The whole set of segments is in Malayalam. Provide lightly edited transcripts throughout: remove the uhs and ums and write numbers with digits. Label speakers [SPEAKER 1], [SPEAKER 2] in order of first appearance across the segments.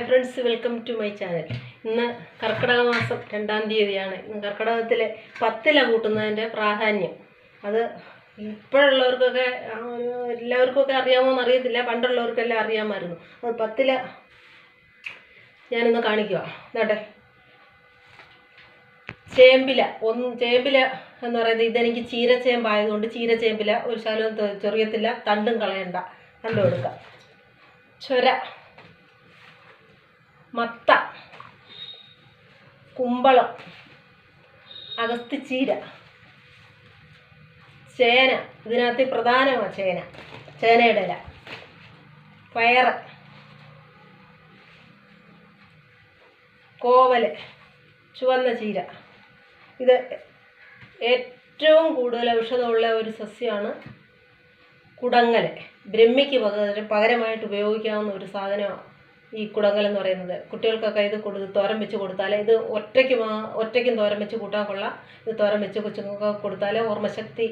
[SPEAKER 1] Friends, welcome to my channel. ഇന്ന് കർക്കിടക മാസം 2-ാം തീയതിയാണ്. ഇന്ന് കർക്കിടകത്തിലെ പത്തില കൂട്ടുന്നതിൻ്റെ പ്രാധാന്യം അത് ഇപ്പോഴുള്ളവർക്കൊക്കെ എല്ലാവർക്കൊക്കെ അറിയാമോയെന്ന് അറിയത്തില്ല. പണ്ടുള്ളവർക്കെല്ലാം അറിയാമായിരുന്നു. അത് പത്തില ഞാനിന്ന് കാണിക്കുക. എന്നിട്ടെ ചേമ്പില ചേമ്പില എന്ന് പറയുന്നത് ഇതെനിക്ക് ചീരച്ചേമ്പായതുകൊണ്ട് ചീരച്ചേമ്പില ഒരു ശകലവും ചെറിയത്തില്ല, തണ്ടും കളയണ്ട, തണ്ടും എടുക്കാം. ചൊര, മത്ത, കുമ്പളം, അഗസ്തിച്ചീര, ചേന. ഇതിനകത്ത് പ്രധാനമാണ് ചേനയുടെ ഇല, പയറ്, കോവല്, ചുവന്ന ചീര. ഇത് ഏറ്റവും കൂടുതൽ ഔഷധമുള്ള ഒരു സസ്യമാണ് കുടങ്ങൽ. ബ്രഹ്മിക്ക് പകരമായിട്ട് ഉപയോഗിക്കാവുന്ന ഒരു സാധനമാണ് ഈ കുടങ്ങൽ എന്ന് പറയുന്നത്. കുട്ടികൾക്കൊക്കെ ഇത് തോരൻ വെച്ച് കൊടുത്താൽ, ഇത് ഒറ്റയ്ക്കും തോരൻ വെച്ച് കൂട്ടാൻ കൊള്ളാം. ഇത് തോരൻ വെച്ച് കൊച്ചുങ്ങൾക്ക് കൊടുത്താൽ ഓർമ്മശക്തി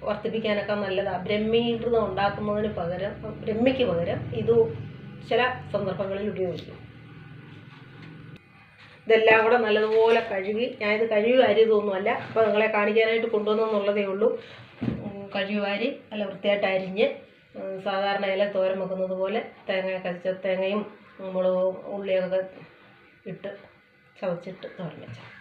[SPEAKER 1] വർദ്ധിപ്പിക്കാനൊക്കെ നല്ലതാണ്. ബ്രഹ്മീകൃതം ഉണ്ടാക്കുന്നതിന് പകരം, ബ്രഹ്മിക്ക് പകരം ഇത് ചില സന്ദർഭങ്ങളിൽ ഉപയോഗിക്കും. ഇതെല്ലാം കൂടെ നല്ലതുപോലെ കഴുകി, ഞാനിത് കഴുകി വാരിയതൊന്നുമല്ല, അപ്പോൾ നിങ്ങളെ കാണിക്കാനായിട്ട് കൊണ്ടുവന്നെന്നുള്ളതേ ഉള്ളൂ. കഴുകി വാരി നല്ല വൃത്തിയായിട്ട് അരിഞ്ഞ് സാധാരണ ഇല തോരൻ വെക്കുന്നത് പോലെ തേങ്ങയും മുളകും ഉള്ളിയൊക്കെ ഇട്ട് ചതച്ചിട്ട് തോരൻ വെച്ചാൽ